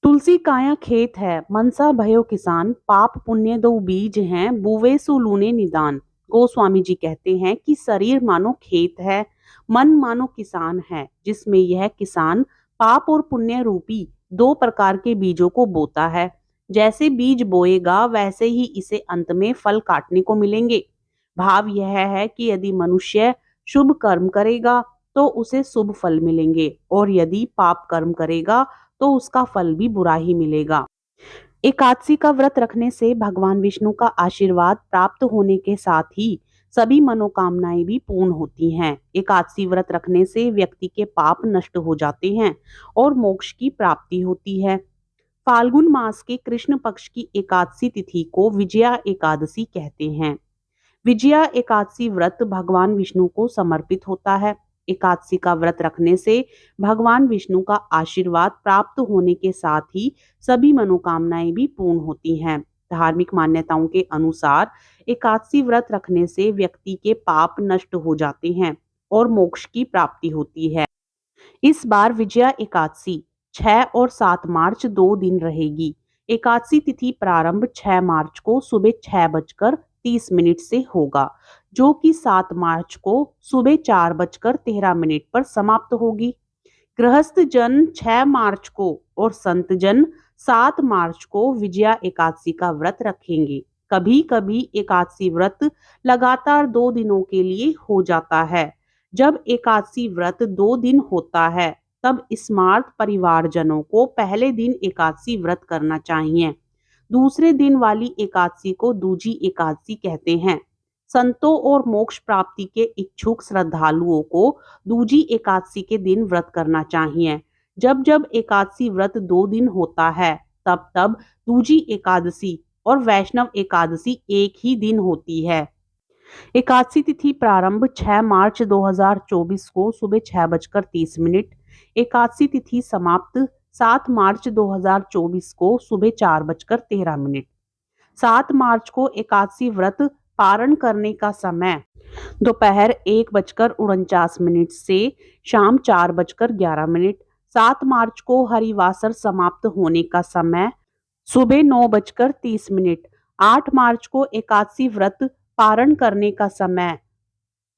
तुलसी काया खेत है, मनसा भयो किसान, पाप पुण्य दो बीज हैं, बुवे सो लूने निदान। गोस्वामी जी कहते हैं कि शरीर मानो खेत है, मन मानो किसान है, जिसमें यह किसान पाप और पुण्य रूपी दो प्रकार के बीजों को बोता है। जैसे बीज बोएगा वैसे ही इसे अंत में फल काटने को मिलेंगे। भाव यह है कि यदि मनुष्य शुभ कर्म करेगा तो उसे शुभ फल मिलेंगे, और यदि पाप कर्म करेगा तो उसका फल भी बुरा ही मिलेगा। एकादशी का व्रत रखने से भगवान विष्णु का आशीर्वाद प्राप्त होने के साथ ही सभी मनोकामनाएं भी पूर्ण होती हैं। एकादशी व्रत रखने से व्यक्ति के पाप नष्ट हो जाते हैं और मोक्ष की प्राप्ति होती है। फाल्गुन मास के कृष्ण पक्ष की एकादशी तिथि को विजया एकादशी कहते हैं। विजया एकादशी व्रत भगवान विष्णु को समर्पित होता है। एकादशी का व्रत रखने से भगवान विष्णु का आशीर्वाद प्राप्त होने के साथ ही सभी मनोकामनाएं भी पूर्ण होती हैं। धार्मिक मान्यताओं के अनुसार एकादशी व्रत रखने से व्यक्ति के पाप नष्ट हो जाते हैं और मोक्ष की प्राप्ति होती है। इस बार विजया एकादशी 6 और 7 मार्च 2 दिन रहेगी। एकादशी तिथि प्रारंभ 6 मार्च को सुबह 6:30 से होगा, जो कि 7 मार्च को सुबह 4:13 पर समाप्त होगी। गृहस्थ जन 6 मार्च को और संत जन 7 मार्च को विजया एकादशी का व्रत रखेंगे। कभी कभी एकादशी व्रत लगातार 2 दिनों के लिए हो जाता है। जब एकादशी व्रत 2 दिन होता है तब स्मार्त परिवारजनों को पहले दिन एकादशी व्रत करना चाहिए। दूसरे दिन वाली एकादशी को दूजी एकादशी कहते हैं। संतों और मोक्ष प्राप्ति के इच्छुक श्रद्धालुओं को दूजी एकादशी के दिन व्रत करना चाहिए। जब जब एकादशी व्रत 2 दिन होता है तब तब दूजी एकादशी और वैष्णव एकादशी एक ही दिन होती है। एकादशी तिथि प्रारंभ 6 मार्च 2024 को सुबह 6:30। एकादशी तिथि समाप्त 7 मार्च 2024 को सुबह 4:13। 7 मार्च को एकादशी व्रत पारण करने का समय दोपहर 1:49 से शाम 4:11। 7 मार्च को हरिवासर समाप्त होने का समय सुबह 9:30। 8 मार्च को एकादशी व्रत पारण करने का समय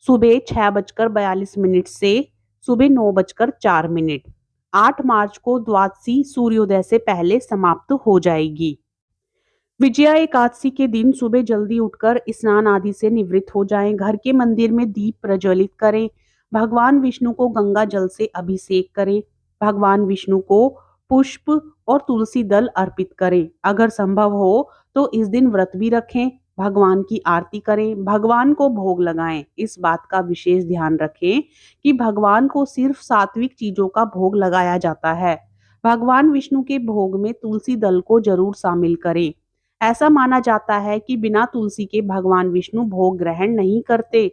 सुबह 6:42 से सुबह 9:04। 8 मार्च को द्वादशी सूर्योदय से पहले समाप्त हो जाएगी। विजया एकादशी के दिन सुबह जल्दी उठकर स्नान आदि से निवृत्त हो जाएं। घर के मंदिर में दीप प्रज्वलित करें। भगवान विष्णु को गंगा जल से अभिषेक करें। भगवान विष्णु को पुष्प और तुलसी दल अर्पित करें। अगर संभव हो तो इस दिन व्रत भी रखें। भगवान की आरती करें। भगवान को भोग लगाएं। इस बात का विशेष ध्यान रखें कि भगवान को सिर्फ सात्विक चीजों का भोग लगाया जाता है। भगवान विष्णु के भोग में तुलसी दल को जरूर शामिल करें। ऐसा माना जाता है कि बिना तुलसी के भगवान विष्णु भोग ग्रहण नहीं करते।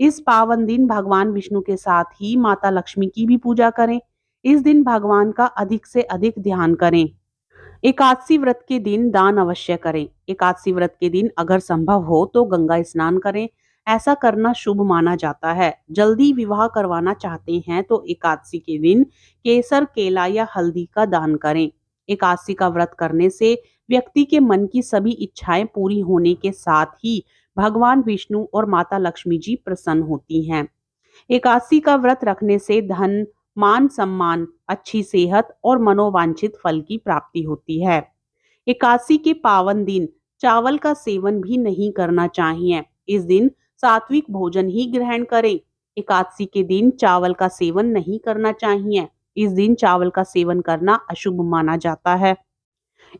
इस पावन दिन भगवान विष्णु के साथ ही माता लक्ष्मी की भी पूजा करें। इस दिन भगवान का अधिक से अधिक ध्यान करें। एकादशी व्रत के दिन दान अवश्य करें। एकादशी व्रत के दिन अगर संभव हो तो गंगा स्नान करें। ऐसा करना शुभ माना जाता है। जल्दी विवाह करवाना चाहते हैं तो एकादशी के दिन केसर, केला या हल्दी का दान करें। एकादशी का व्रत करने से व्यक्ति के मन की सभी इच्छाएं पूरी होने के साथ ही भगवान विष्णु और माता लक्ष्मी जी प्रसन्न होती हैं। एकादशी का व्रत रखने से धन, मान सम्मान, अच्छी सेहत और मनोवांछित फल की प्राप्ति होती है। एकादशी के पावन दिन चावल का सेवन भी नहीं करना चाहिए। इस दिन सात्विक भोजन ही ग्रहण करें। एकादशी के दिन चावल का सेवन नहीं करना चाहिए। इस दिन चावल का सेवन करना अशुभ माना जाता है।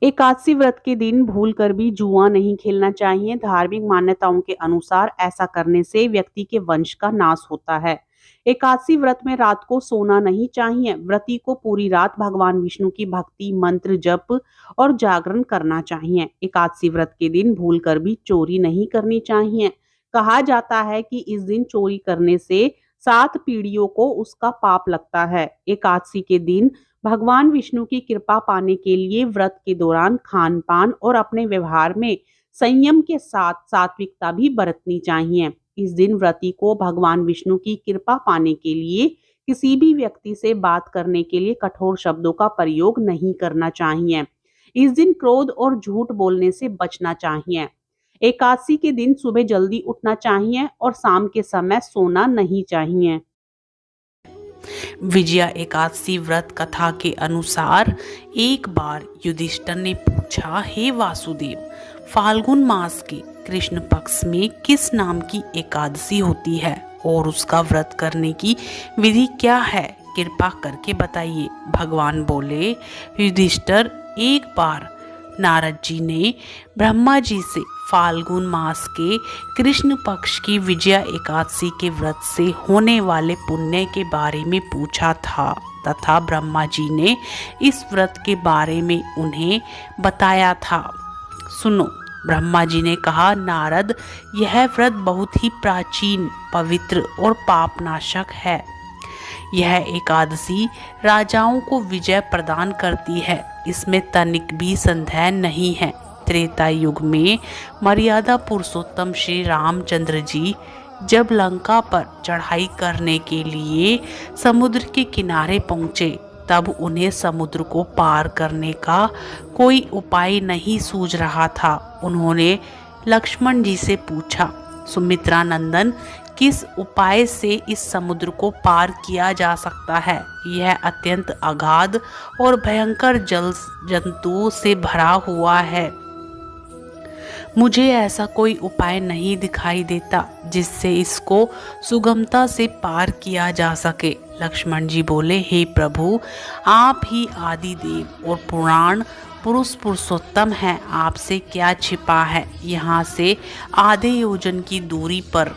एकादशी व्रत के दिन भूलकर भी जुआ नहीं खेलना चाहिए। धार्मिक मान्यताओं के अनुसार ऐसा करने से व्यक्ति के वंश का नाश होता है। एकादशी व्रत में रात को सोना नहीं चाहिए। व्रती को पूरी रात भगवान विष्णु की भक्ति, मंत्र जप और जागरण करना चाहिए। एकादशी व्रत के दिन भूलकर भी चोरी नहीं करनी चाहिए। कहा जाता है कि इस दिन चोरी करने से 7 पीढ़ियों को उसका पाप लगता है। एकादशी के दिन भगवान विष्णु की कृपा पाने के लिए व्रत के दौरान खान पान और अपने व्यवहार में संयम के साथ सात्विकता भी बरतनी चाहिए। इस दिन व्रती को भगवान विष्णु की कृपा पाने के लिए किसी भी व्यक्ति से बात करने के लिए कठोर शब्दों का प्रयोग नहीं करना चाहिए। इस दिन क्रोध और झूठ बोलने से बचना चाहिए। एकादशी के दिन सुबह जल्दी उठना चाहिए और शाम के समय सोना नहीं चाहिए। विजया एकादशी व्रत कथा के अनुसार एक बार युधिष्ठिर ने पूछा, हे वासुदेव, फाल्गुन मास के कृष्ण पक्ष में किस नाम की एकादशी होती है और उसका व्रत करने की विधि क्या है, कृपा करके बताइए। भगवान बोले, युधिष्ठिर, एक बार नारद जी ने ब्रह्मा जी से फाल्गुन मास के कृष्ण पक्ष की विजया एकादशी के व्रत से होने वाले पुण्य के बारे में पूछा था तथा ब्रह्मा जी ने इस व्रत के बारे में उन्हें बताया था। सुनो, ब्रह्मा जी ने कहा, नारद, यह व्रत बहुत ही प्राचीन, पवित्र और पापनाशक है। यह एकादशी राजाओं को विजय प्रदान करती है, इसमें तनिक भी संदेह नहीं है। त्रेता युग में मर्यादा पुरुषोत्तम श्री रामचंद्र जी जब लंका पर चढ़ाई करने के लिए समुद्र के किनारे पहुंचे, तब उन्हें समुद्र को पार करने का कोई उपाय नहीं सूझ रहा था। उन्होंने लक्ष्मण जी से पूछा, सुमित्रा नंदन, किस उपाय से इस समुद्र को पार किया जा सकता है? यह अत्यंत अगाध और भयंकर जल जंतुओं से भरा हुआ है। मुझे ऐसा कोई उपाय नहीं दिखाई देता जिससे इसको सुगमता से पार किया जा सके। लक्ष्मण जी बोले, हे प्रभु, आप ही आदि देव और पुराण पुरुष पुरुषोत्तम हैं, आपसे क्या छिपा है। यहाँ से आधे योजन की दूरी पर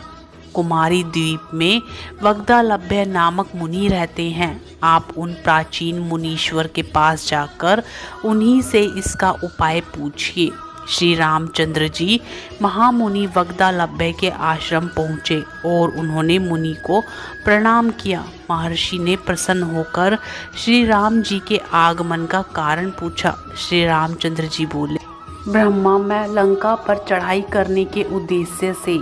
कुमारी द्वीप में वग्दालभ्य नामक मुनि रहते हैं। आप उन प्राचीन मुनीश्वर के पास जाकर उन्हीं से इसका उपाय पूछिए। श्री रामचंद्र जी महामुनि वग्दालभ्य के आश्रम पहुँचे और उन्होंने मुनि को प्रणाम किया। महर्षि ने प्रसन्न होकर श्री राम जी के आगमन का कारण पूछा। श्री रामचंद्र जी बोले, ब्रह्मा, मैं लंका पर चढ़ाई करने के उद्देश्य से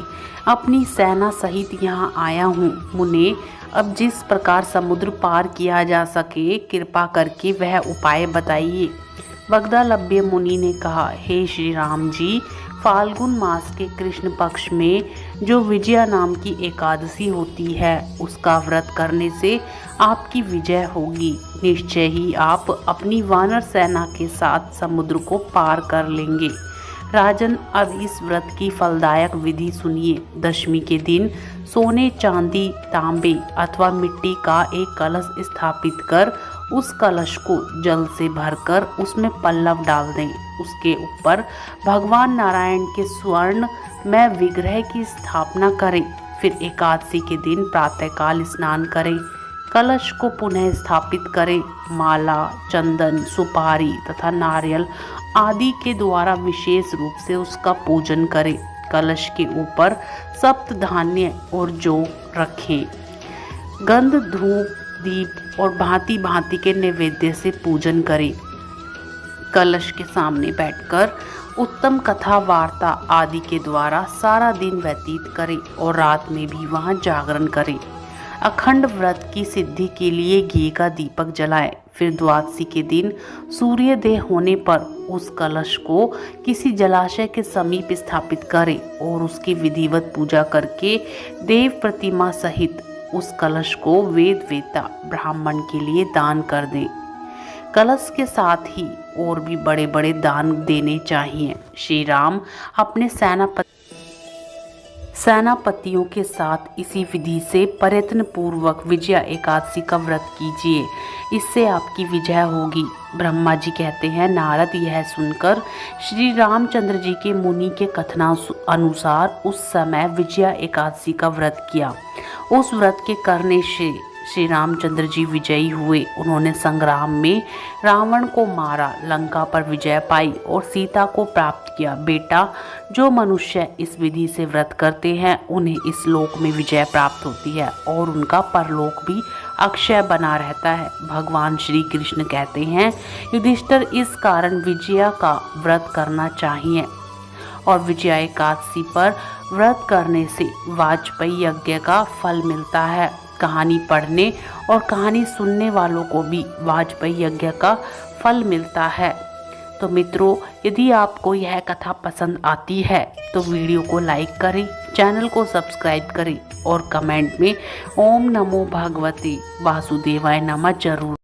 अपनी सेना सहित यहाँ आया हूँ। मुने, अब जिस प्रकार समुद्र पार किया जा सके, कृपा करके वह उपाय बताइए। वग्दालभ्य मुनि ने कहा, हे श्री राम जी, फाल्गुन मास के कृष्ण पक्ष में जो विजया नाम की एकादशी होती है, उसका व्रत करने से आपकी विजय होगी। निश्चय ही आप अपनी वानर सेना के साथ समुद्र को पार कर लेंगे। राजन, अब इस व्रत की फलदायक विधि सुनिए। दशमी के दिन सोने, चांदी, तांबे अथवा मिट्टी का एक कलश स्थापित कर उस कलश को जल से भरकर उसमें पल्लव डाल दें। उसके ऊपर भगवान नारायण के स्वर्ण में विग्रह की स्थापना करें। फिर एकादशी के दिन प्रातःकाल स्नान करें। कलश को पुनः स्थापित करें। माला, चंदन, सुपारी तथा नारियल आदि के द्वारा विशेष रूप से उसका पूजन करें। कलश के ऊपर सप्त धान्य और जौ रखें। गंध, धूप, दीप और भांति भांति के नैवेद्य से पूजन करें। कलश के सामने बैठकर उत्तम कथा वार्ता आदि के द्वारा सारा दिन व्यतीत करें और रात में भी वहां जागरण करें। अखंड व्रत की सिद्धि के लिए घी का दीपक जलाएं। फिर द्वादशी के दिन सूर्योदय होने पर उस कलश को किसी जलाशय के समीप स्थापित करें और उसकी विधिवत पूजा करके देव प्रतिमा सहित उस कलश को वेद वेता ब्राह्मण के लिए दान कर दें। कलश के साथ ही और भी बड़े बड़े दान देने चाहिए। श्री राम अपने सेनापतियों के साथ इसी विधि से प्रयत्न पूर्वक विजया एकादशी का व्रत कीजिए, इससे आपकी विजय होगी। ब्रह्मा जी कहते हैं, नारद, यह सुनकर श्री रामचंद्र जी के मुनि के कथनानुसार उस समय विजया एकादशी का व्रत किया। उस व्रत के करने से श्री रामचंद्र जी विजयी हुए। उन्होंने संग्राम में रावण को मारा, लंका पर विजय पाई और सीता को प्राप्त किया। बेटा, जो मनुष्य इस विधि से व्रत करते हैं उन्हें इस लोक में विजय प्राप्त होती है और उनका परलोक भी अक्षय बना रहता है। भगवान श्री कृष्ण कहते हैं, युधिष्ठिर, इस कारण विजया का व्रत करना चाहिए और विजया एकादशी पर व्रत करने से वाजपेयी यज्ञ का फल मिलता है। कहानी पढ़ने और कहानी सुनने वालों को भी वाजपेयी यज्ञ का फल मिलता है। तो मित्रों, यदि आपको यह कथा पसंद आती है तो वीडियो को लाइक करें, चैनल को सब्सक्राइब करें और कमेंट में ओम नमो भगवते वासुदेवाय नमः जरूर